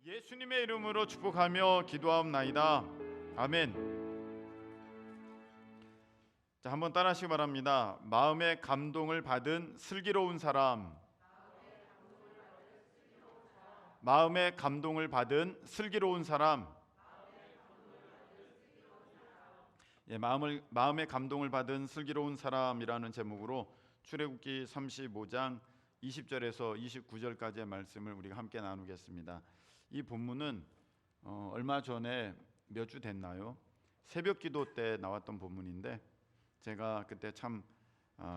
예수님의 이름으로 축복하며 기도하옵나이다. 아멘. 자, 한번 따라하시기 바랍니다. 마음의 감동을 받은 슬기로운 사람. 마음의 감동을 받은 슬기로운 사람. 예, 마음의 감동을 받은 슬기로운 사람이라는 제목으로 출애굽기 35장 20절에서 29절까지의 말씀을 우리가 함께 나누겠습니다. 이 본문은 얼마 전에 몇 주 됐나요? 새벽 기도 때 나왔던 본문인데 제가 그때 참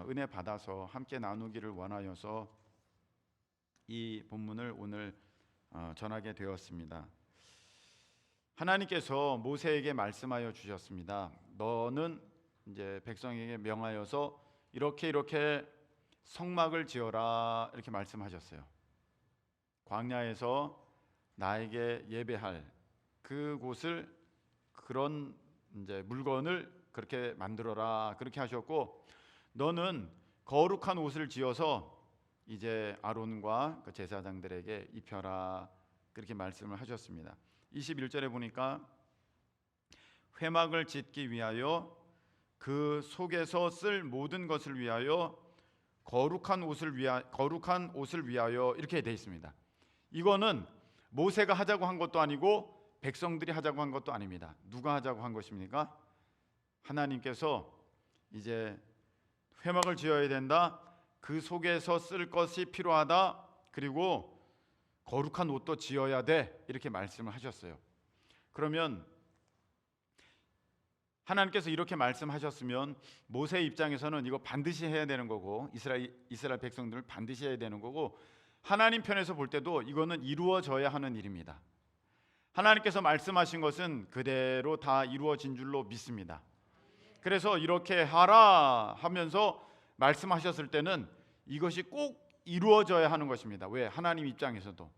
은혜 받아서 함께 나누기를 원하여서 이 본문을 오늘 전하게 되었습니다. 하나님께서 모세에게 말씀하여 주셨습니다. 너는 이제 백성에게 명하여서 이렇게 성막을 지어라 이렇게 말씀하셨어요. 광야에서 나에게 예배할 그곳을 그런 이제 물건을 그렇게 만들어라 그렇게 하셨고, 너는 거룩한 옷을 지어서 이제 아론과 그 제사장들에게 입혀라 그렇게 말씀을 하셨습니다. 21절에 보니까 회막을 짓기 위하여 그 속에서 쓸 모든 것을 위하여 거룩한 옷을 위하여 이렇게 되어 있습니다. 이거는 모세가 하자고 한 것도 아니고 백성들이 하자고 한 것도 아닙니다. 누가 하자고 한 것입니까? 하나님께서 이제 회막을 지어야 된다. 그 속에서 쓸 것이 필요하다. 그리고 거룩한 옷도 지어야 돼. 이렇게 말씀을 하셨어요. 그러면 하나님께서 이렇게 말씀하셨으면 모세의 입장에서는 이거 반드시 해야 되는 거고 이스라엘 백성들을 반드시 해야 되는 거고, 하나님 편에서 볼 때도 이거는 이루어져야 하는 일입니다. 하나님께서 말씀하신 것은 그대로 다 이루어진 줄로 믿습니다. 그래서 이렇게 하라 하면서 말씀하셨을 때는 이것이 꼭 이루어져야 하는 것입니다. 왜? 하나님 입장에서도.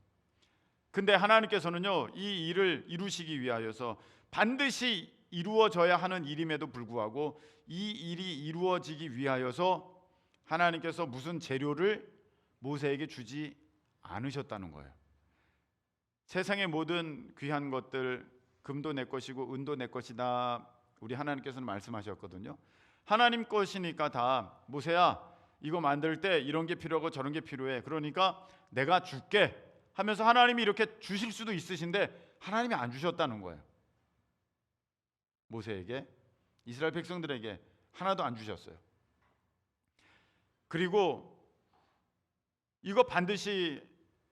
근데 하나님께서는요, 이 일을 이루시기 위하여서 반드시 이루어져야 하는 일임에도 불구하고 이 일이 이루어지기 위하여서 하나님께서 무슨 재료를 모세에게 주지 않으셨다는 거예요. 세상의 모든 귀한 것들, 금도 내 것이고 은도 내 것이다, 우리 하나님께서는 말씀하셨거든요. 하나님 것이니까 다 모세야 이거 만들 때 이런 게 필요하고 저런 게 필요해, 그러니까 내가 줄게 하면서 하나님이 이렇게 주실 수도 있으신데 하나님이 안 주셨다는 거예요. 모세에게, 이스라엘 백성들에게 하나도 안 주셨어요. 그리고 이거 반드시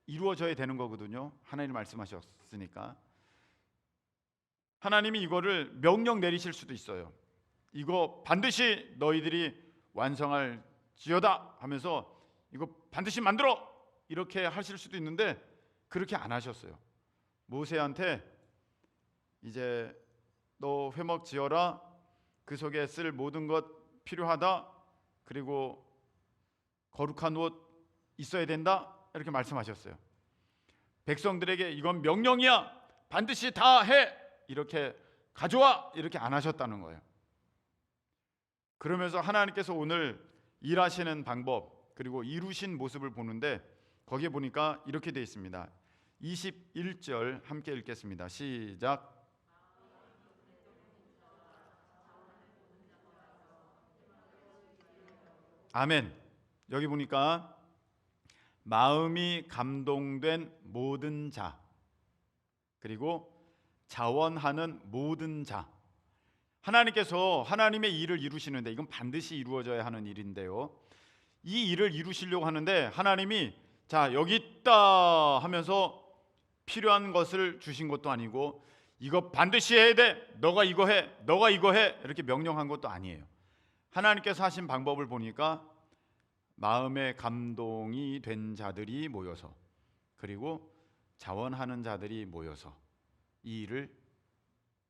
이루어져야 되는 거거든요. 하나님 말씀하셨으니까. 하나님이 이거를 명령 내리실 수도 있어요. 이거 반드시 너희들이 완성할 지어다 하면서 이거 반드시 만들어 이렇게 하실 수도 있는데 그렇게 안 하셨어요. 모세한테 이제 너 회막 지어라, 그 속에 쓸 모든 것 필요하다, 그리고 거룩한 옷 있어야 된다 이렇게 말씀하셨어요. 백성들에게 이건 명령이야, 반드시 다 해, 이렇게 가져와 이렇게 안 하셨다는 거예요. 그러면서 하나님께서 오늘 일하시는 방법 그리고 이루신 모습을 보는데 거기에 보니까 이렇게 되어 있습니다. 21절 함께 읽겠습니다. 시작. 아멘. 여기 보니까 마음이 감동된 모든 자, 그리고 자원하는 모든 자. 하나님께서 하나님의 일을 이루시는데 이건 반드시 이루어져야 하는 일인데요, 이 일을 이루시려고 하는데 하나님이 자 여기 있다 하면서 필요한 것을 주신 것도 아니고 이거 반드시 해야 돼, 너가 이거 해, 너가 이거 해 이렇게 명령한 것도 아니에요. 하나님께서 하신 방법을 보니까 마음에 감동이 된 자들이 모여서, 그리고 자원하는 자들이 모여서 이 일을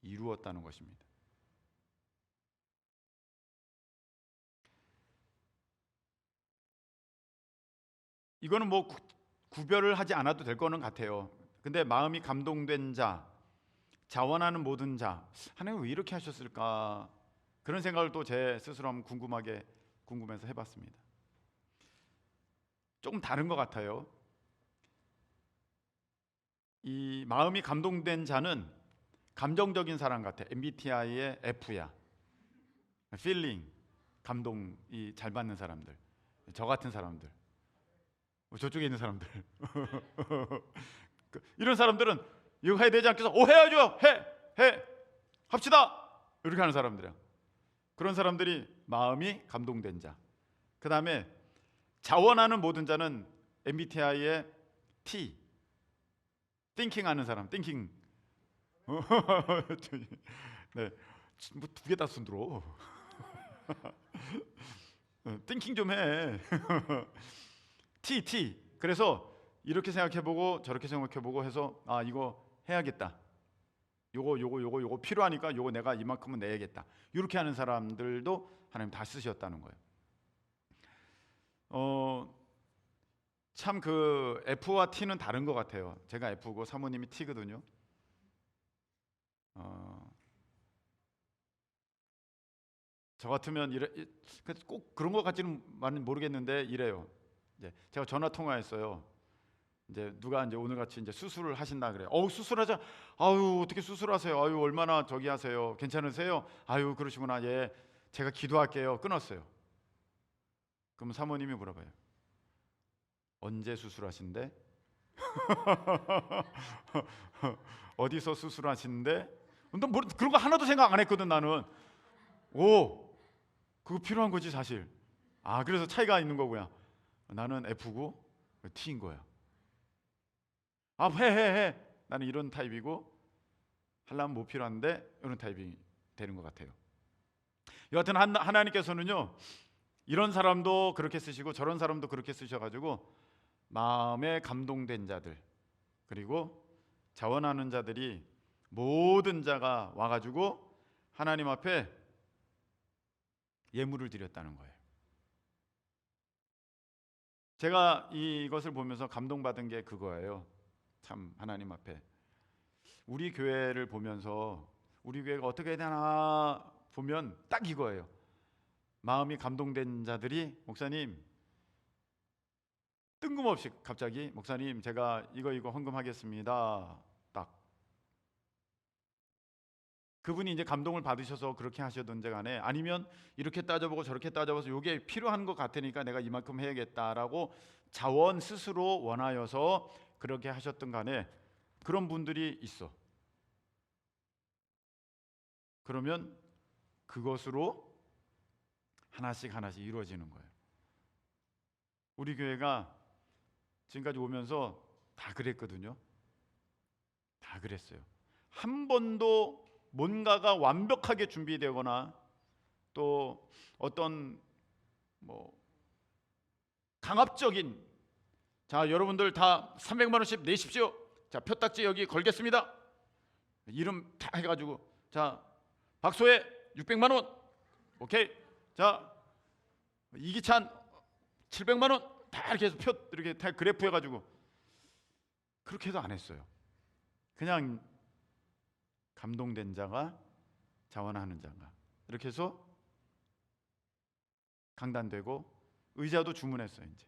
이루었다는 것입니다. 이거는 뭐 구별을 하지 않아도 될 거는 같아요. 근데 마음이 감동된 자, 자원하는 모든 자, 하나님 왜 이렇게 하셨을까? 그런 생각을 또 제 스스로 한번 궁금해서 해봤습니다. 조금 다른 것 같아요. 이 마음이 감동된 자는 감정적인 사람 같아. MBTI의 F야. feeling, 감동이 잘 받는 사람들, 저 같은 사람들, 저쪽에 있는 사람들 이런 사람들은 이거 해야 되지 않겠어? 해야죠. 해 합시다. 이렇게 하는 사람들이야. 그런 사람들이 마음이 감동된 자. 그 다음에 자원하는 모든 자는 MBTI의 T, thinking하는 사람, thinking. 네, 뭐 두 개 다 손들어. 띵킹 좀 해. T. 그래서 이렇게 생각해보고 저렇게 생각해보고 해서 이거 해야겠다. 요거 필요하니까 요거 내가 이만큼은 내야겠다. 이렇게 하는 사람들도 하나님 다 쓰셨다는 거예요. 참 그 F와 T는 다른 것 같아요. 제가 F고 사모님이 T거든요. 저 같으면 꼭 그런 것 같지는 모르겠는데 이래요. 이제 제가 전화 통화했어요. 이제 누가 이제 오늘 같이 이제 수술을 하신다 그래요. 수술하자. 아유 어떻게 수술하세요? 아유 얼마나 저기 하세요? 괜찮으세요? 아유 그러시구나. 예, 제가 기도할게요. 끊었어요. 그럼 사모님이 물어봐요. 언제 수술하신대? 어디서 수술하시는데? 뭐 그런 거 하나도 생각 안 했거든 나는. 그거 필요한 거지 사실. 그래서 차이가 있는 거고요. 나는 F고 T인 거야. 해. 나는 이런 타입이고 하려면 못 필요한데 이런 타입이 되는 것 같아요. 여하튼 하나님께서는요 이런 사람도 그렇게 쓰시고 저런 사람도 그렇게 쓰셔가지고 마음에 감동된 자들 그리고 자원하는 자들이 모든 자가 와가지고 하나님 앞에 예물을 드렸다는 거예요. 제가 이것을 보면서 감동받은 게 그거예요. 참 하나님 앞에 우리 교회를 보면서 우리 교회가 어떻게 해야 되나 보면 딱 이거예요. 마음이 감동된 자들이 목사님 뜬금없이 갑자기 목사님 제가 이거 헌금하겠습니다. 딱 그분이 이제 감동을 받으셔서 그렇게 하셨던지 간에 아니면 이렇게 따져보고 저렇게 따져봐서 이게 필요한 것 같으니까 내가 이만큼 해야겠다라고 자원 스스로 원하여서 그렇게 하셨던 간에 그런 분들이 있어. 그러면 그것으로 하나씩 이루어지는 거예요. 우리 교회가 지금까지 오면서 다 그랬거든요. 다 그랬어요. 한 번도 뭔가가 완벽하게 준비되거나 또 어떤 강압적인 자 여러분들 다 300만 원씩 내십시오. 자 표딱지 여기 걸겠습니다. 이름 다 해가지고 자 박소혜 600만 원 오케이. 자 이기찬 700만 원 다 이렇게 해서 표 이렇게 다 그래프 해가지고 그렇게 해도 안 했어요. 그냥 감동된 자가 자원하는 자가 이렇게 해서 강단되고 의자도 주문했어요. 이제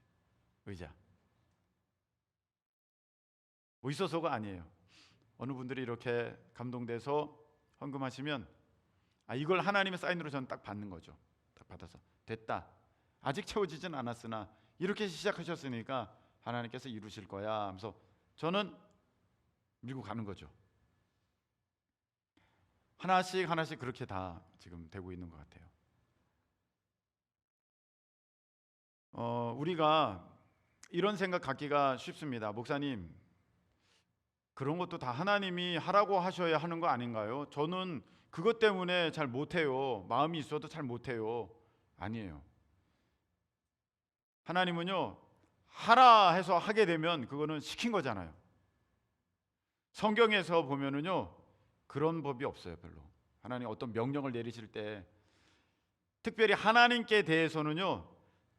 의자 뭐 있어서가 아니에요. 어느 분들이 이렇게 감동돼서 헌금하시면 이걸 하나님의 사인으로 저는 딱 받는 거죠. 딱 받아서 됐다. 아직 채워지진 않았으나 이렇게 시작하셨으니까 하나님께서 이루실 거야 하면서 저는 밀고 가는 거죠. 하나씩 그렇게 다 지금 되고 있는 것 같아요. 우리가 이런 생각 갖기가 쉽습니다. 목사님 그런 것도 다 하나님이 하라고 하셔야 하는 거 아닌가요? 저는 그것 때문에 잘 못해요. 마음이 있어도 잘 못해요. 아니에요. 하나님은요 하라 해서 하게 되면 그거는 시킨 거잖아요. 성경에서 보면은요 그런 법이 없어요. 별로. 하나님 어떤 명령을 내리실 때 특별히 하나님께 대해서는요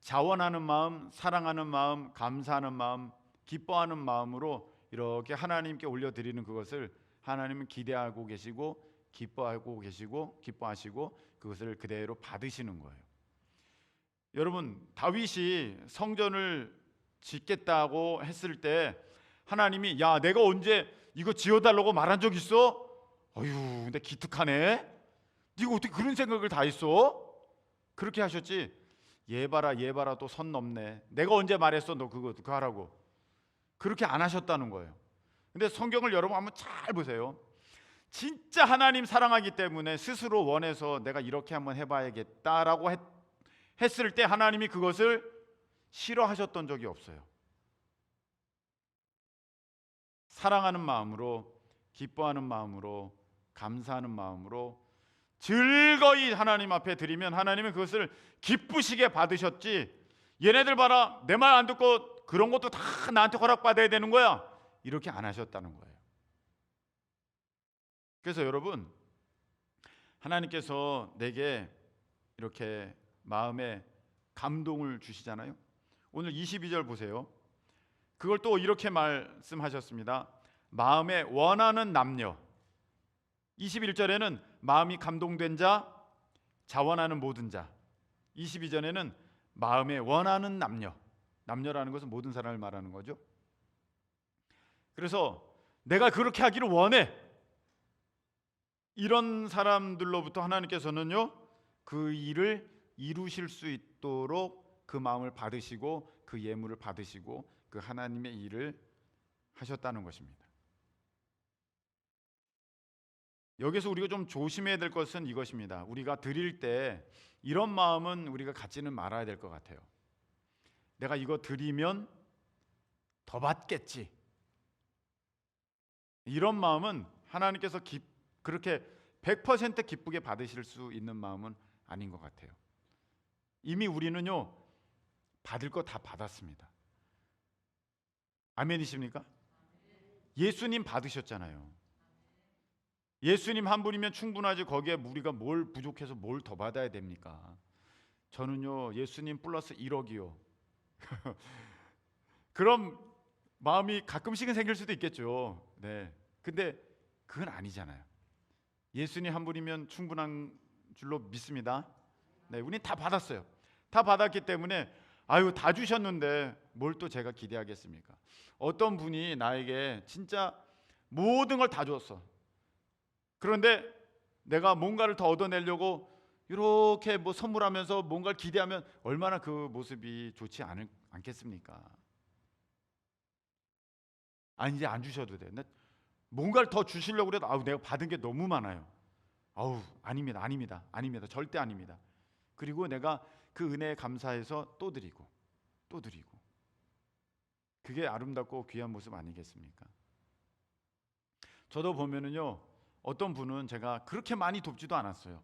자원하는 마음, 사랑하는 마음, 감사하는 마음, 기뻐하는 마음으로 이렇게 하나님께 올려드리는 그것을 하나님은 기대하고 계시고 기뻐하고 계시고 기뻐하시고 그것을 그대로 받으시는 거예요. 여러분 다윗이 성전을 짓겠다고 했을 때 하나님이 야 내가 언제 이거 지어달라고 말한 적 있어? 어휴, 근데 기특하네. 네가 어떻게 그런 생각을 다 했어? 그렇게 하셨지. 얘 봐라 또 선 넘네. 내가 언제 말했어 너 그거 하라고. 그렇게 안 하셨다는 거예요. 근데 성경을 여러분 한번 잘 보세요. 진짜 하나님 사랑하기 때문에 스스로 원해서 내가 이렇게 한번 해봐야겠다라고 했을 때 하나님이 그것을 싫어하셨던 적이 없어요. 사랑하는 마음으로, 기뻐하는 마음으로, 감사하는 마음으로 즐거이 하나님 앞에 드리면 하나님은 그것을 기쁘시게 받으셨지. 얘네들 봐라, 내 말 안 듣고 그런 것도 다 나한테 허락받아야 되는 거야, 이렇게 안 하셨다는 거예요. 그래서 여러분, 하나님께서 내게 이렇게 마음에 감동을 주시잖아요. 오늘 22절 보세요. 그걸 또 이렇게 말씀하셨습니다. 마음에 원하는 남녀. 21절에는 마음이 감동된 자, 자원하는 모든 자. 22절에는 마음에 원하는 남녀. 남녀라는 것은 모든 사람을 말하는 거죠. 그래서 내가 그렇게 하기를 원해. 이런 사람들로부터 하나님께서는요, 그 일을 이루실 수 있도록 그 마음을 받으시고 그 예물을 받으시고 그 하나님의 일을 하셨다는 것입니다. 여기서 우리가 좀 조심해야 될 것은 이것입니다. 우리가 드릴 때 이런 마음은 우리가 갖지는 말아야 될 것 같아요. 내가 이거 드리면 더 받겠지. 이런 마음은 하나님께서 그렇게 100% 기쁘게 받으실 수 있는 마음은 아닌 것 같아요. 이미 우리는요, 받을 거 다 받았습니다. 아멘이십니까? 예수님 받으셨잖아요. 예수님 한 분이면 충분하지, 거기에 우리가 뭘 부족해서 뭘 더 받아야 됩니까? 저는요, 예수님 플러스 1억이요. 그럼 마음이 가끔씩은 생길 수도 있겠죠. 네. 근데 그건 아니잖아요. 예수님 한 분이면 충분한 줄로 믿습니다. 네, 우리는 다 받았어요. 다 받았기 때문에 아유, 다 주셨는데 뭘 또 제가 기대하겠습니까? 어떤 분이 나에게 진짜 모든 걸 다 줬어. 그런데 내가 뭔가를 더 얻어내려고 이렇게 뭐 선물하면서 뭔가를 기대하면 얼마나 그 모습이 좋지 않겠습니까? 아니, 이제 안 주셔도 돼. 근데 뭔가를 더 주시려고 그래도 아우, 내가 받은 게 너무 많아요. 아우, 아닙니다. 절대 아닙니다. 그리고 내가 그 은혜에 감사해서 또 드리고 또 드리고. 그게 아름답고 귀한 모습 아니겠습니까? 저도 보면은요, 어떤 분은 제가 그렇게 많이 돕지도 않았어요.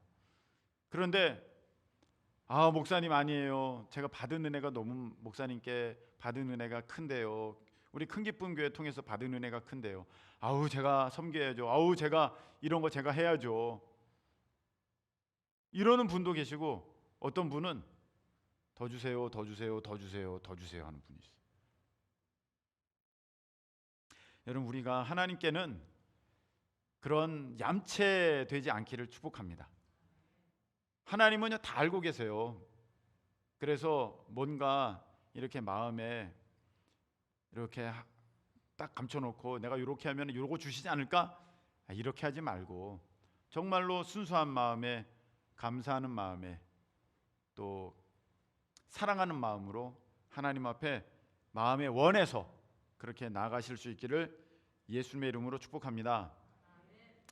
그런데 아, 목사님 아니에요. 제가 받은 은혜가 너무, 목사님께 받은 은혜가 큰데요. 우리 큰 기쁨 교회 통해서 받은 은혜가 큰데요. 아우, 제가 섬겨야죠. 아우, 제가 이런 거 제가 해야죠. 이러는 분도 계시고, 어떤 분은 더 주세요 하는 분이 있어요. 여러분, 우리가 하나님께는 그런 얌체되지 않기를 축복합니다. 하나님은요, 다 알고 계세요. 그래서 뭔가 이렇게 마음에 이렇게 딱 감춰놓고 내가 이렇게 하면 이러고 주시지 않을까? 이렇게 하지 말고 정말로 순수한 마음에, 감사하는 마음에, 또 사랑하는 마음으로 하나님 앞에 마음에 원해서 그렇게 나아가실 수 있기를 예수님의 이름으로 축복합니다.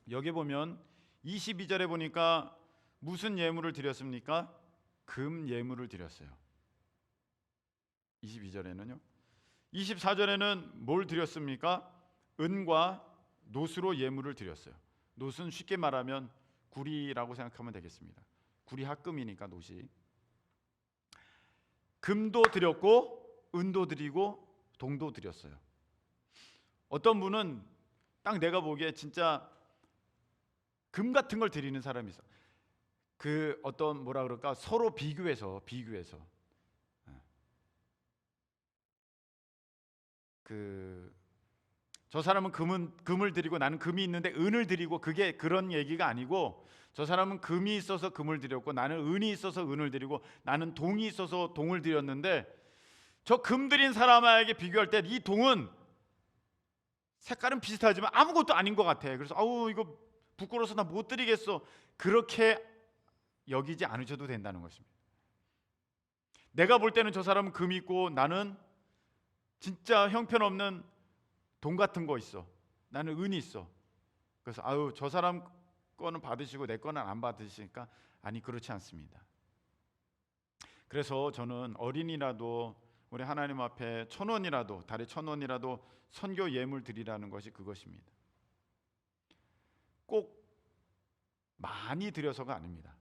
여기 보면 22절에 보니까 무슨 예물을 드렸습니까? 금 예물을 드렸어요. 22절에는요. 24절에는 뭘 드렸습니까? 은과 노스로 예물을 드렸어요. 노스는 쉽게 말하면 구리라고 생각하면 되겠습니다. 구리 합금이니까 노시. 금도 드렸고 은도 드리고 동도 드렸어요. 어떤 분은 딱 내가 보기에 진짜 금 같은 걸 드리는 사람이 있어. 그 어떤 뭐라 그럴까, 서로 비교해서 저 사람은 금을 드리고 나는 금이 있는데 은을 드리고, 그게 그런 얘기가 아니고, 저 사람은 금이 있어서 금을 드렸고 나는 은이 있어서 은을 드리고 나는 동이 있어서 동을 드렸는데, 저 금 드린 사람에게 비교할 때 이 동은 색깔은 비슷하지만 아무것도 아닌 것 같아. 그래서 아우 이거 부끄러워서 나 못 드리겠어. 그렇게 여기지 않으셔도 된다는 것입니다. 내가 볼 때는 저 사람은 금 있고 나는 진짜 형편없는 돈 같은 거 있어. 나는 은이 있어. 그래서 아유 저 사람 거는 받으시고 내 거는 안 받으시니까 아니 그렇지 않습니다. 그래서 저는 어린이라도 우리 하나님 앞에 1,000원이라도 달에 1,000원이라도 선교 예물 드리라는 것이 그것입니다. 꼭 많이 드려서가 아닙니다.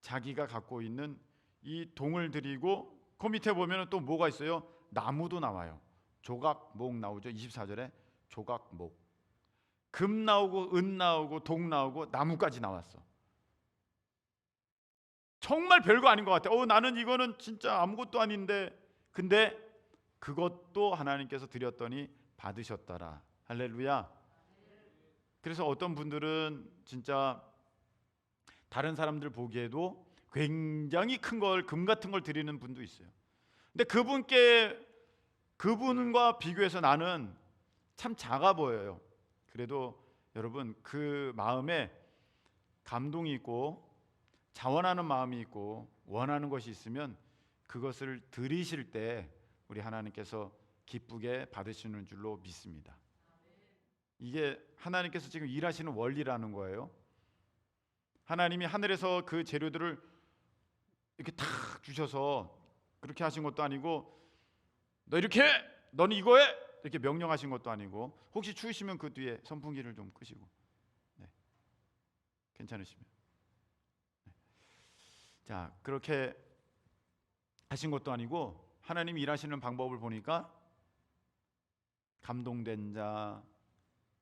자기가 갖고 있는 이 동을 드리고 그 밑에 보면 또 뭐가 있어요? 나무도 나와요. 조각목 나오죠. 24절에 조각목. 금 나오고 은 나오고 동 나오고 나무까지 나왔어. 정말 별거 아닌 것 같아. 나는 이거는 진짜 아무것도 아닌데. 근데 그것도 하나님께서 드렸더니 받으셨더라. 할렐루야. 그래서 어떤 분들은 진짜 다른 사람들 보기에도 굉장히 큰 걸, 금 같은 걸 드리는 분도 있어요. 근데 그분과 비교해서 나는 참 작아 보여요. 그래도 여러분 그 마음에 감동이 있고 자원하는 마음이 있고 원하는 것이 있으면 그것을 드리실 때 우리 하나님께서 기쁘게 받으시는 줄로 믿습니다. 이게 하나님께서 지금 일하시는 원리라는 거예요. 하나님이 하늘에서 그 재료들을 이렇게 탁 주셔서 그렇게 하신 것도 아니고 너 이렇게 해! 너는 이거 해! 이렇게 명령하신 것도 아니고 혹시 추우시면 그 뒤에 선풍기를 좀 끄시고 네. 괜찮으시면 네. 자 그렇게 하신 것도 아니고 하나님이 일하시는 방법을 보니까 감동된 자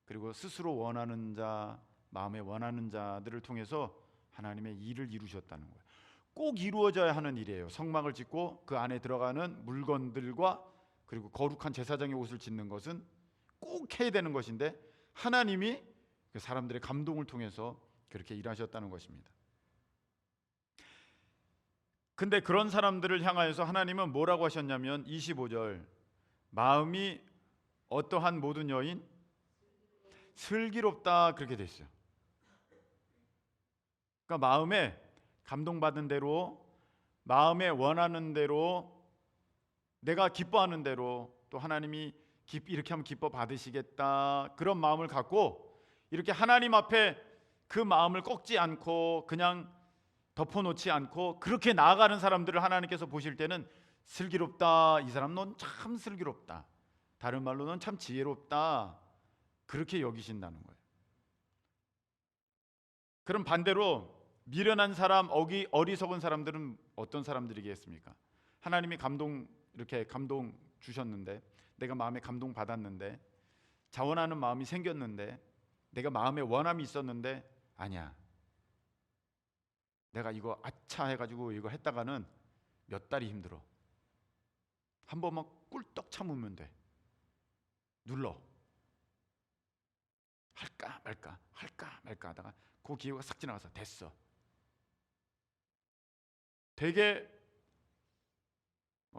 그리고 스스로 원하는 자 마음에 원하는 자들을 통해서 하나님의 일을 이루셨다는 거예요. 꼭 이루어져야 하는 일이에요. 성막을 짓고 그 안에 들어가는 물건들과 그리고 거룩한 제사장의 옷을 짓는 것은 꼭 해야 되는 것인데 하나님이 그 사람들의 감동을 통해서 그렇게 일하셨다는 것입니다. 근데 그런 사람들을 향하여서 하나님은 뭐라고 하셨냐면 25절 마음이 어떠한 모든 여인 슬기롭다 그렇게 돼 있어요. 그러니까 마음에 감동받은 대로 마음에 원하는 대로 내가 기뻐하는 대로 또 하나님이 이렇게 하면 기뻐 받으시겠다 그런 마음을 갖고 이렇게 하나님 앞에 그 마음을 꺾지 않고 그냥 덮어놓지 않고 그렇게 나아가는 사람들을 하나님께서 보실 때는 슬기롭다 이 사람 넌 참 슬기롭다 다른 말로 넌 참 지혜롭다 그렇게 여기신다는 거예요. 그럼 반대로 미련한 사람, 어리석은 사람들은 어떤 사람들이겠습니까? 하나님이 이렇게 감동 주셨는데 내가 마음에 감동 받았는데 자원하는 마음이 생겼는데 내가 마음에 원함이 있었는데 아니야. 내가 이거 아차 해가지고 이거 했다가는 몇 달이 힘들어. 한 번만 꿀떡 참으면 돼. 눌러. 할까 말까 하다가 그 기회가 싹 지나가서 됐어. 되게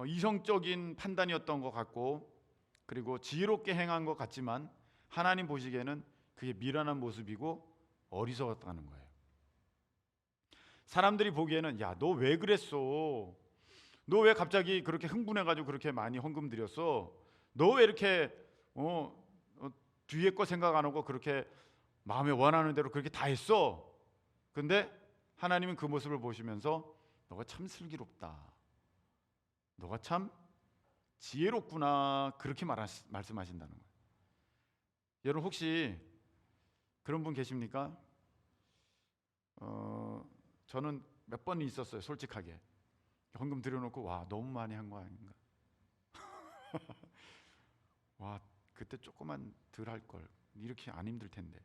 이성적인 판단이었던 것 같고 그리고 지혜롭게 행한 것 같지만 하나님 보시기에는 그게 미련한 모습이고 어리석었다는 거예요. 사람들이 보기에는 야, 너 왜 그랬어? 너 왜 갑자기 그렇게 흥분해가지고 그렇게 많이 헌금 드렸어? 너 왜 이렇게 뒤에 거 생각 안 하고 그렇게 마음에 원하는 대로 그렇게 다 했어? 근데 하나님은 그 모습을 보시면서 너가 참 슬기롭다. 너가 참 지혜롭구나. 그렇게 말씀하신다는 거예요. 여러분 혹시 그런 분 계십니까? 저는 몇 번 있었어요. 솔직하게. 헌금 드려놓고 와 너무 많이 한 거 아닌가? 와 그때 조금만 덜 할 걸. 이렇게 안 힘들 텐데.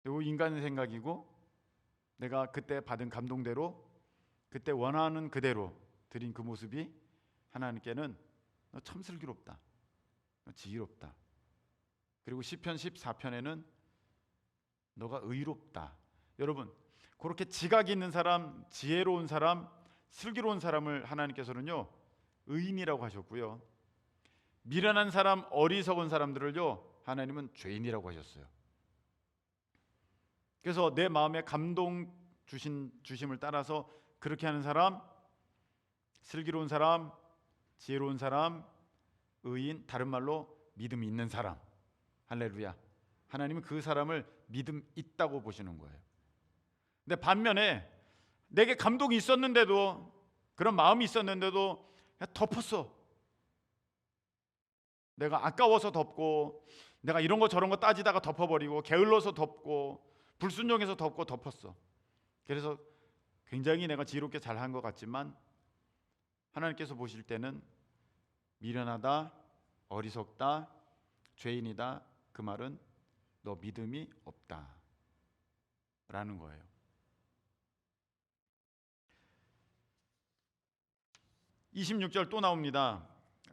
이거 인간의 생각이고 내가 그때 받은 감동대로 그때 원하는 그대로 드린 그 모습이 하나님께는 너 참 슬기롭다. 너 지혜롭다. 그리고 시편 14편에는 너가 의롭다. 여러분 그렇게 지각 있는 사람, 지혜로운 사람, 슬기로운 사람을 하나님께서는요 의인이라고 하셨고요. 미련한 사람, 어리석은 사람들을요 하나님은 죄인이라고 하셨어요. 그래서 내 마음에 감동 주심을 따라서 그렇게 하는 사람, 슬기로운 사람, 지혜로운 사람, 의인, 다른 말로 믿음이 있는 사람. 할렐루야. 하나님은 그 사람을 믿음 있다고 보시는 거예요. 근데 반면에 내게 감동이 있었는데도, 그런 마음이 있었는데도 그냥 덮었어. 내가 아까워서 덮고, 내가 이런 거 저런 거 따지다가 덮어버리고, 게을러서 덮고, 불순종해서 덮었어. 그래서 굉장히 내가 지혜롭게 잘한 것 같지만 하나님께서 보실 때는 미련하다, 어리석다, 죄인이다. 그 말은 너 믿음이 없다 라는 거예요. 26절 또 나옵니다.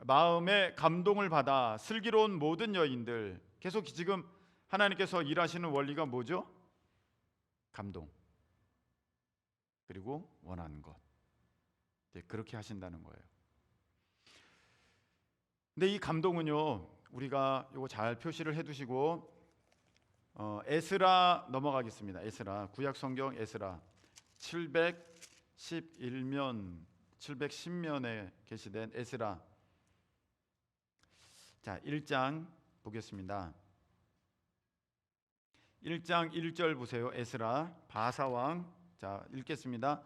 마음에 감동을 받아 슬기로운 모든 여인들. 계속 지금 하나님께서 일하시는 원리가 뭐죠? 감동, 그리고 원하는 것. 그렇게 하신다는 거예요. 근데 이 감동은요, 우리가 이거 잘 표시를 해두시고 에스라 넘어가겠습니다. 에스라, 구약성경 에스라 711면 710면에 게시된 에스라, 자 1장 보겠습니다. 1장 1절 보세요. 에스라 바사왕, 자 읽겠습니다.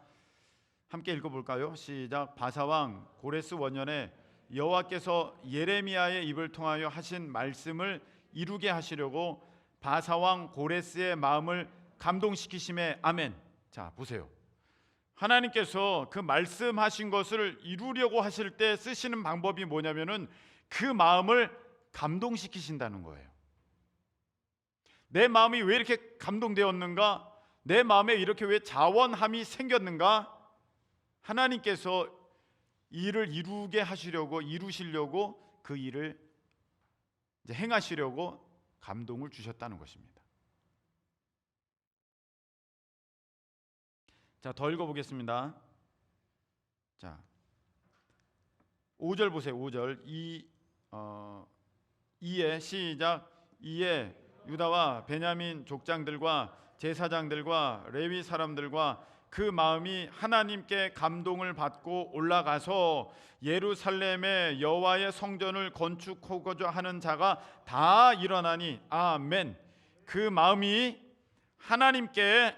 함께 읽어볼까요? 시작. 바사왕 고레스 원년에 여호와께서 예레미야의 입을 통하여 하신 말씀을 이루게 하시려고 바사왕 고레스의 마음을 감동시키심에 아멘. 자 보세요. 하나님께서 그 말씀하신 것을 이루려고 하실 때 쓰시는 방법이 뭐냐면은 그 마음을 감동시키신다는 거예요. 내 마음이 왜 이렇게 감동되었는가? 내 마음에 이렇게 왜 자원함이 생겼는가? 하나님께서 일을 이루게 하시려고, 이루시려고 그 일을 이제 행하시려고 감동을 주셨다는 것입니다. 자, 더 읽어보겠습니다. 자, 5절 보세요. 5절 이에 시작. 이에 유다와 베냐민 족장들과 제사장들과 레위 사람들과 그 마음이 하나님께 감동을 받고 올라가서 예루살렘의 여호와의 성전을 건축하고자 하는 자가 다 일어나니 아멘. 그 마음이 하나님께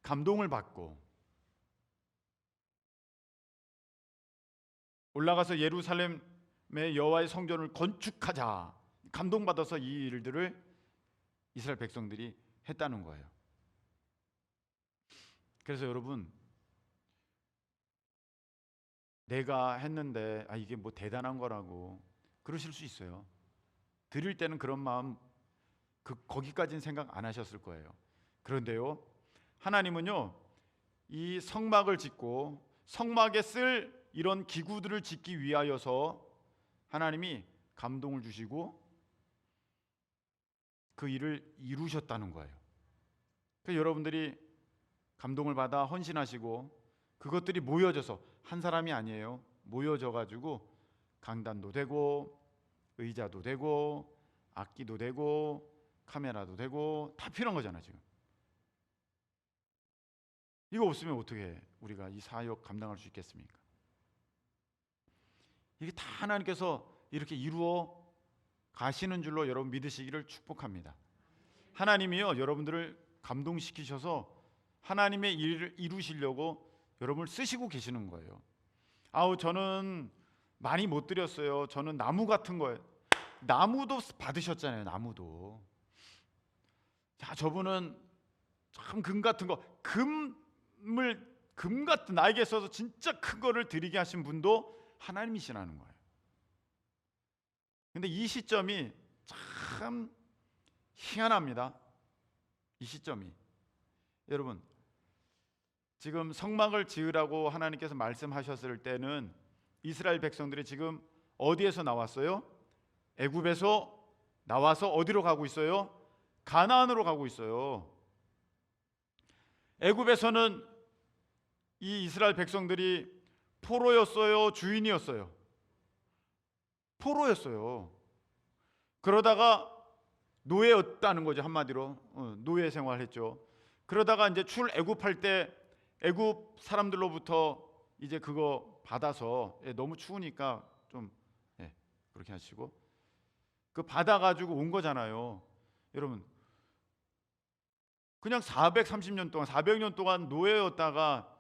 감동을 받고 올라가서 예루살렘의 여호와의 성전을 건축하자, 감동받아서 이 일들을 이스라엘 백성들이 했다는 거예요. 그래서 여러분, 내가 했는데 이게 뭐 대단한 거라고 그러실 수 있어요. 드릴 때는 그런 마음, 거기까지는 생각 안 하셨을 거예요. 그런데요, 하나님은요, 이 성막을 짓고 성막에 쓸 이런 기구들을 짓기 위하여서 하나님이 감동을 주시고 그 일을 이루셨다는 거예요. 그래서 여러분들이 감동을 받아 헌신하시고 그것들이 모여져서, 한 사람이 아니에요, 모여져 가지고 강단도 되고 의자도 되고 악기도 되고 카메라도 되고 다 필요한 거잖아. 지금 이거 없으면 어떻게 우리가 이 사역 감당할 수 있겠습니까? 이게 다 하나님께서 이렇게 이루어 가시는 줄로 여러분 믿으시기를 축복합니다. 하나님이요, 여러분들을 감동시키셔서 하나님의 일을 이루시려고 여러분을 쓰시고 계시는 거예요. 저는 많이 못 드렸어요. 저는 나무 같은 거예요. 나무도 받으셨잖아요. 나무도. 자, 저분은 참 금 같은 거, 금 같은, 나에게 있어서 진짜 큰 거를 드리게 하신 분도 하나님이시라는 거예요. 근데 이 시점이 참 희한합니다. 이 시점이, 여러분, 지금 성막을 지으라고 하나님께서 말씀하셨을 때는 이스라엘 백성들이 지금 어디에서 나왔어요? 애굽에서 나와서 어디로 가고 있어요? 가나안으로 가고 있어요. 애굽에서는 이 이스라엘 백성들이 포로였어요, 주인이었어요? 포로였어요. 그러다가 노예였다는 거죠. 한마디로 노예 생활했죠. 그러다가 이제 출애굽할 때 애굽 사람들로부터 이제 그거 받아서 너무 추우니까 좀 그렇게 하시고 그 받아가지고 온 거잖아요. 여러분 그냥 430년 동안 400년 동안 노예였다가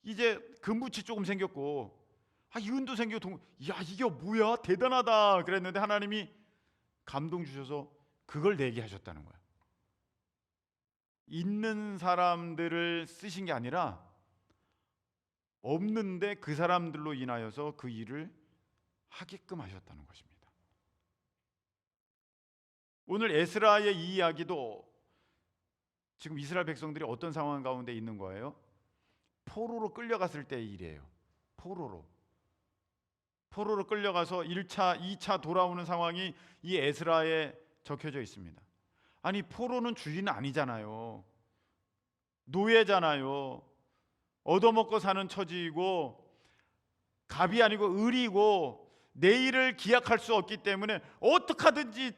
이제 금붙이 조금 생겼고 이은도 생기고 야 이게 뭐야 대단하다 그랬는데 하나님이 감동 주셔서 그걸 내게 하셨다는 거야. 있는 사람들을 쓰신 게 아니라 없는데 그 사람들로 인하여서 그 일을 하게끔 하셨다는 것입니다. 오늘 에스라의 이 이야기도 지금 이스라엘 백성들이 어떤 상황 가운데 있는 거예요? 포로로 끌려갔을 때의 일이에요. 포로로 끌려가서 1차, 2차 돌아오는 상황이 이 에스라에 적혀져 있습니다. 아니 포로는 주인은 아니잖아요. 노예잖아요. 얻어먹고 사는 처지이고 갑이 아니고 을이고 내일을 기약할 수 없기 때문에 어떻게 하든지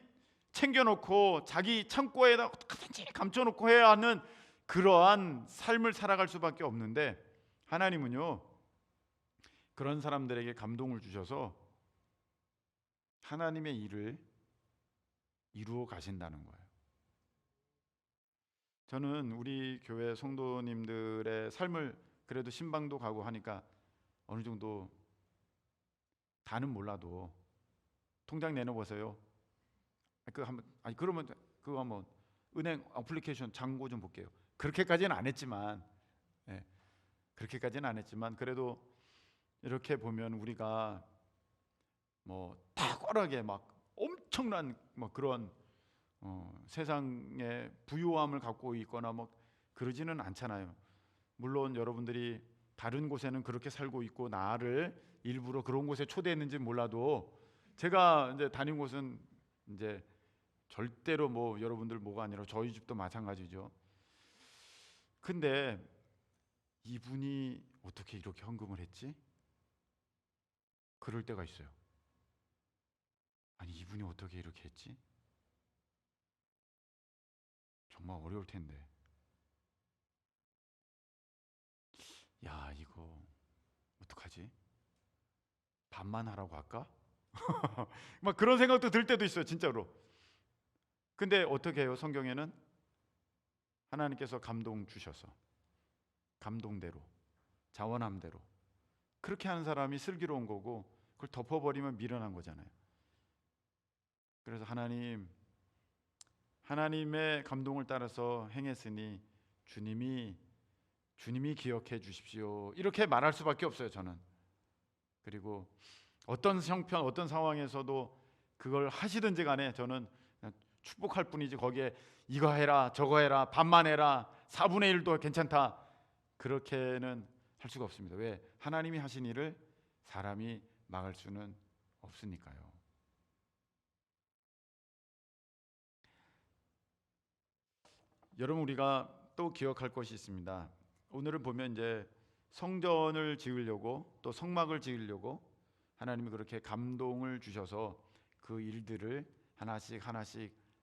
챙겨놓고 자기 창고에다 어떻게든지 감춰놓고 해야 하는 그러한 삶을 살아갈 수밖에 없는데 하나님은요 그런 사람들에게 감동을 주셔서 하나님의 일을 이루어 가신다는 거예요. 저는 우리 교회 성도님들의 삶을 그래도 신방도 가고 하니까 어느 정도 다는 몰라도 통장 내놓으세요. 그러면 그거 한번 은행 어플리케이션 잔고 좀 볼게요. 그렇게까지는 안 했지만 그래도 이렇게 보면 우리가 뭐 탁월하게 막 엄청난 뭐 그런 세상의 부유함을 갖고 있거나 뭐 그러지는 않잖아요. 물론 여러분들이 다른 곳에는 그렇게 살고 있고 나를 일부러 그런 곳에 초대했는지 몰라도 제가 이제 다닌 곳은 이제 절대로 뭐 여러분들 뭐가 아니라 저희 집도 마찬가지죠. 근데 이분이 어떻게 이렇게 헌금을 했지? 그럴 때가 있어요. 아니 이분이 어떻게 이렇게 했지? 정말 어려울 텐데. 야 이거 어떡하지? 반만 하라고 할까? 막 그런 생각도 들 때도 있어요 진짜로. 근데 어떻게 해요? 성경에는 하나님께서 감동 주셔서 감동대로 자원함대로 그렇게 하는 사람이 슬기로운 거고 그걸 덮어버리면 미련한 거잖아요. 그래서 하나님의 감동을 따라서 행했으니 주님이 기억해 주십시오 이렇게 말할 수밖에 없어요 저는. 그리고 어떤 형편 어떤 상황에서도 그걸 하시든지 간에 저는 그냥 축복할 뿐이지 거기에 이거 해라 저거 해라 반만 해라 4분의 1도 괜찮다 그렇게는 할 수가 없습니다. 왜? 하나님이 하신 일을 사람이 막을 수는 없으니까요. 여러분 우리가 또 기억할 것이 있습니다. 오늘은 보면 이제 성전을 지으려고 또 성막을 지으려고 하나님이 그렇게 감동을 주셔서 그 일들을 하나씩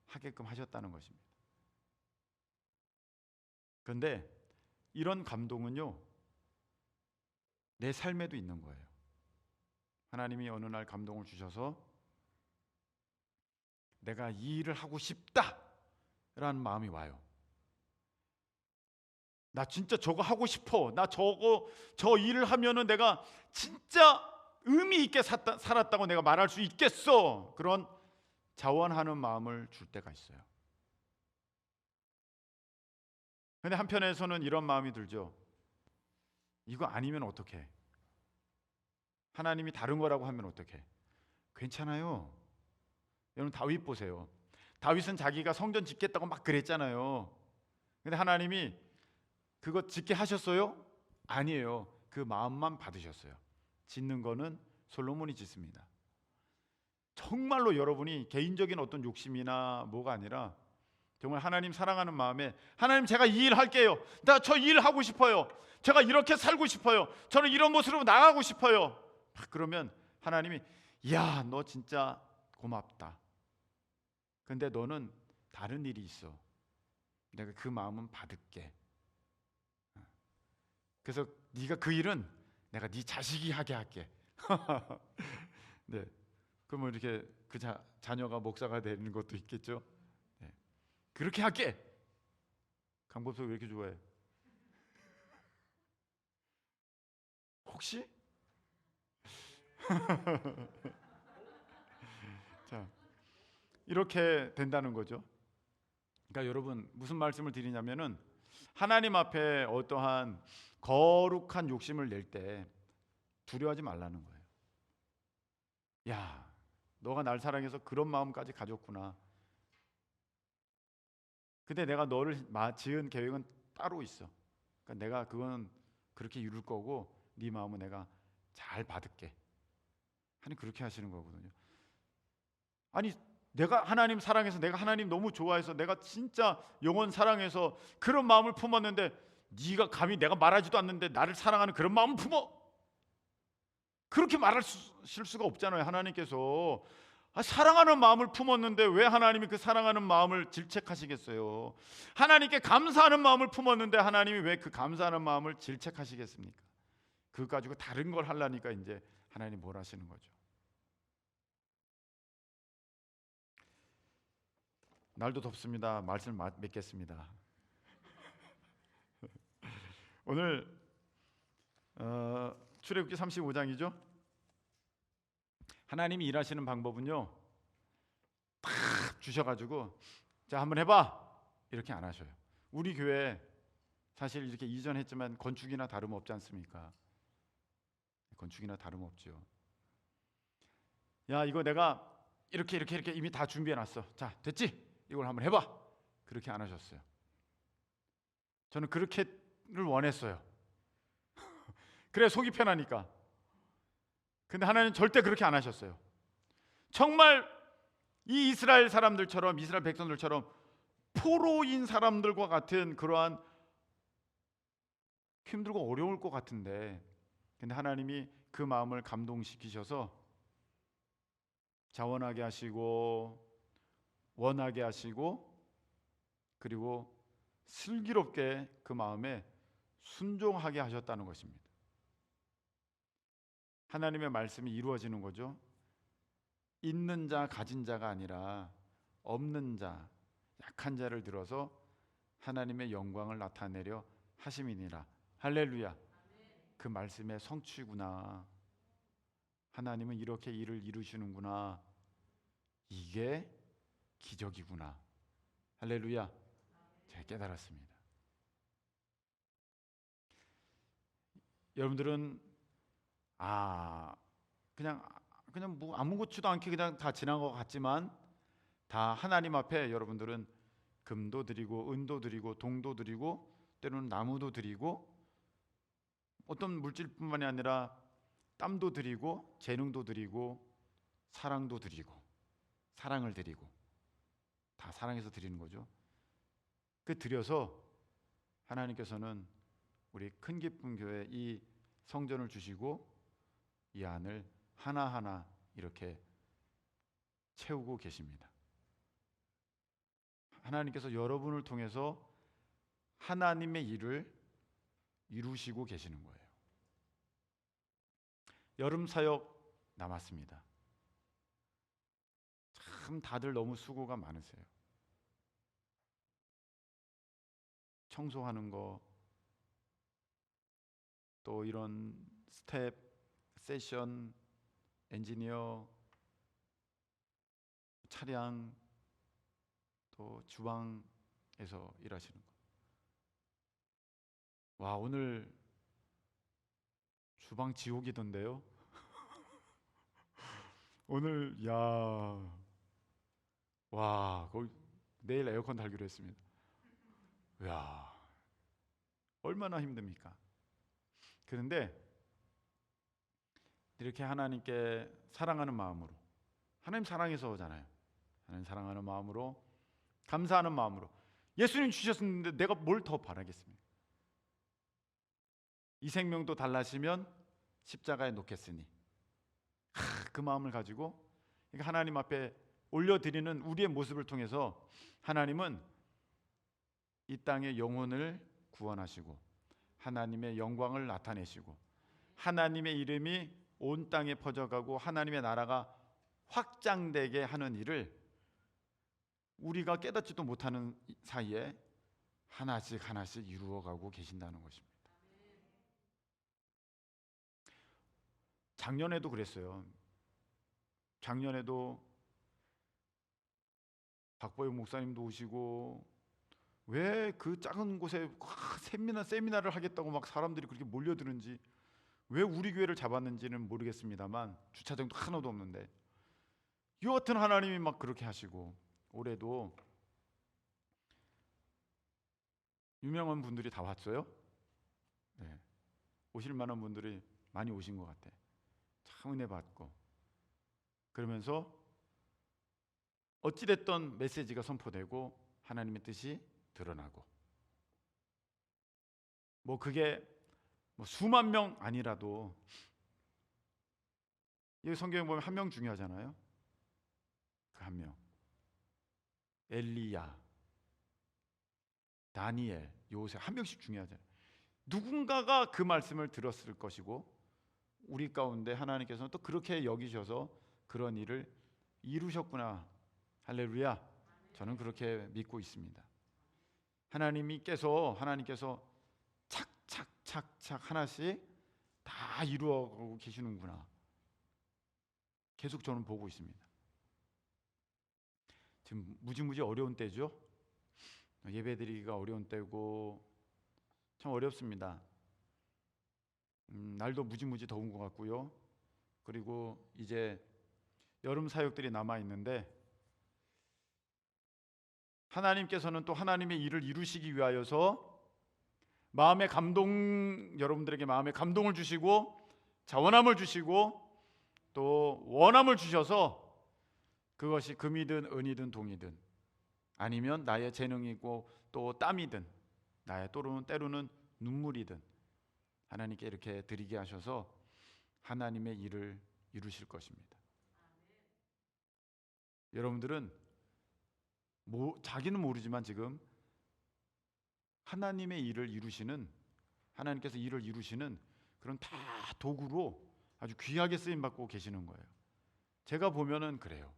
하게끔 하셨다는 것입니다. 그런데 이런 감동은요 내 삶에도 있는 거예요. 하나님이 어느 날 감동을 주셔서 내가 이 일을 하고 싶다라는 마음이 와요. 나 진짜 저거 하고 싶어. 나 저 일을 하면은 내가 진짜 의미 있게 살았다고 내가 말할 수 있겠어. 그런 자원하는 마음을 줄 때가 있어요. 근데 한편에서는 이런 마음이 들죠. 이거 아니면 어떡해? 하나님이 다른 거라고 하면 어떡해? 괜찮아요. 여러분 다윗 보세요. 다윗은 자기가 성전 짓겠다고 막 그랬잖아요. 근데 하나님이 그거 짓게 하셨어요? 아니에요. 그 마음만 받으셨어요. 짓는 거는 솔로몬이 짓습니다. 정말로 여러분이 개인적인 어떤 욕심이나 뭐가 아니라 정말 하나님 사랑하는 마음에 하나님 제가 이 일 할게요. 나 저 일 하고 싶어요. 제가 이렇게 살고 싶어요. 저는 이런 모습으로 나가고 싶어요. 그러면 하나님이 야, 너 진짜 고맙다. 근데 너는 다른 일이 있어. 내가 그 마음은 받을게. 그래서 네가 그 일은 내가 네 자식이 하게 할게. 네. 그러면 이렇게 그 자녀가 목사가 되는 것도 있겠죠. 네. 그렇게 할게. 강법석 왜 이렇게 좋아해? 혹시? 자, 이렇게 된다는 거죠. 그러니까 여러분 무슨 말씀을 드리냐면은 하나님 앞에 어떠한 거룩한 욕심을 낼 때 두려워하지 말라는 거예요. 야, 너가 날 사랑해서 그런 마음까지 가졌구나. 근데 내가 너를 지은 계획은 따로 있어. 그러니까 내가 그건 그렇게 이룰 거고 네 마음은 내가 잘 받을게. 하나님 그렇게 하시는 거거든요. 아니 내가 하나님 사랑해서 내가 하나님 너무 좋아해서 내가 진짜 영원 사랑해서 그런 마음을 품었는데 네가 감히 내가 말하지도 않는데 나를 사랑하는 그런 마음을 품어? 그렇게 말하실 수가 없잖아요. 하나님께서 사랑하는 마음을 품었는데 왜 하나님이 그 사랑하는 마음을 질책하시겠어요? 하나님께 감사하는 마음을 품었는데 하나님이 왜 그 감사하는 마음을 질책하시겠습니까? 그거 가지고 다른 걸 하려니까 이제 하나님 뭘 하시는 거죠? 날도 덥습니다. 말씀 맺겠습니다. 오늘 출애굽기 35장이죠. 하나님이 일하시는 방법은요, 탁 주셔가지고 자 한번 해봐 이렇게 안 하셔요. 우리 교회 사실 이렇게 이전했지만 건축이나 다름없지 않습니까? 건축이나 다름없죠. 야 이거 내가 이렇게 이미 다 준비해놨어. 자 됐지? 이걸 한번 해봐. 그렇게 안 하셨어요. 저는 그렇게를 원했어요. 그래 속이 편하니까. 근데 하나님 절대 그렇게 안 하셨어요. 정말 이 이스라엘 사람들처럼 이스라엘 백성들처럼 포로인 사람들과 같은 그러한 힘들고 어려울 것 같은데 근데 하나님이 그 마음을 감동시키셔서 자원하게 하시고 원하게 하시고 그리고 슬기롭게 그 마음에 순종하게 하셨다는 것입니다. 하나님의 말씀이 이루어지는 거죠. 있는 자 가진 자가 아니라 없는 자 약한 자를 들어서 하나님의 영광을 나타내려 하심이니라. 할렐루야. 그 말씀의 성취구나. 하나님은 이렇게 일을 이루시는구나. 이게 기적이구나. 할렐루야. 제가 깨달았습니다. 여러분들은 그냥 뭐 아무것도 않게 그냥 다 지난 것 같지만 다 하나님 앞에 여러분들은 금도 드리고 은도 드리고 동도 드리고 때로는 나무도 드리고 어떤 물질뿐만이 아니라 땀도 드리고 재능도 드리고 사랑도 드리고 사랑을 드리고 다 사랑해서 드리는 거죠. 그 드려서 하나님께서는 우리 큰 기쁨 교회 이 성전을 주시고 이 안을 하나하나 이렇게 채우고 계십니다. 하나님께서 여러분을 통해서 하나님의 일을 이루시고 계시는 거예요. 여름 사역 남았습니다. 참 다들 너무 수고가 많으세요. 청소하는 거, 또 이런 스텝, 세션, 엔지니어, 차량, 또 주방에서 일하시는 거. 와 오늘 주방 지옥이던데요. 오늘 거기 내일 에어컨 달기로 했습니다. 야 얼마나 힘듭니까? 그런데 이렇게 하나님께 사랑하는 마음으로 하나님 사랑해서 오잖아요. 하나님 사랑하는 마음으로 감사하는 마음으로 예수님 주셨는데 내가 뭘 더 바라겠습니까? 이 생명도 달라지면 십자가에 놓겠으니 그 마음을 가지고 하나님 앞에 올려드리는 우리의 모습을 통해서 하나님은 이 땅의 영혼을 구원하시고 하나님의 영광을 나타내시고 하나님의 이름이 온 땅에 퍼져가고 하나님의 나라가 확장되게 하는 일을 우리가 깨닫지도 못하는 사이에 하나씩 하나씩 이루어가고 계신다는 것입니다. 작년에도 그랬어요. 작년에도 박보영 목사님도 오시고 왜 그 작은 곳에 세미나를 하겠다고 막 사람들이 그렇게 몰려드는지, 왜 우리 교회를 잡았는지는 모르겠습니다만 주차장도 하나도 없는데 여하튼 하나님이 막 그렇게 하시고, 올해도 유명한 분들이 다 왔어요. 네. 오실 만한 분들이 많이 오신 것 같아. 참 은혜 받고, 그러면서 어찌됐던 메시지가 선포되고 하나님의 뜻이 드러나고, 뭐 그게 뭐 수만 명 아니라도, 이 성경에 보면 한 명 중요하잖아요. 그 한 명, 엘리야, 다니엘, 요셉, 한 명씩 중요하잖아요. 누군가가 그 말씀을 들었을 것이고 우리 가운데 하나님께서는 또 그렇게 여기셔서 그런 일을 이루셨구나. 할렐루야. 저는 그렇게 믿고 있습니다. 하나님께서 착착착착 하나씩 다 이루어가고 계시는구나. 계속 저는 보고 있습니다. 지금 무지무지 어려운 때죠. 예배드리기가 어려운 때고 참 어렵습니다. 날도 무지무지 더운 것 같고요. 그리고 이제 여름 사역들이 남아 있는데, 하나님께서는 또 하나님의 일을 이루시기 위하여서 마음의 감동, 여러분들에게 마음의 감동을 주시고 자원함을 주시고 또 원함을 주셔서, 그것이 금이든 은이든 동이든 아니면 나의 재능이고 또 땀이든 나의 때로는 눈물이든 하나님께 이렇게 드리게 하셔서 하나님의 일을 이루실 것입니다. 여러분들은 자기는 모르지만 지금 하나님의 일을 이루시는, 하나님께서 일을 이루시는 그런 다 도구로 아주 귀하게 쓰임 받고 계시는 거예요. 제가 보면은 그래요.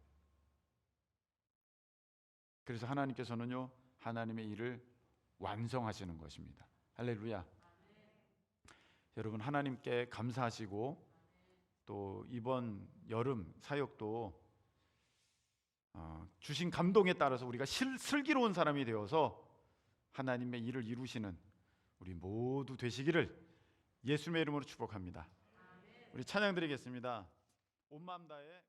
그래서 하나님께서는요, 하나님의 일을 완성하시는 것입니다. 할렐루야. 여러분, 하나님께 감사하시고 또 이번 여름 사역도 주신 감동에 따라서 우리가 슬기로운 사람이 되어서 하나님의 일을 이루시는 우리 모두 되시기를 예수님의 이름으로 축복합니다. 우리 찬양 드리겠습니다. 온 마음 다해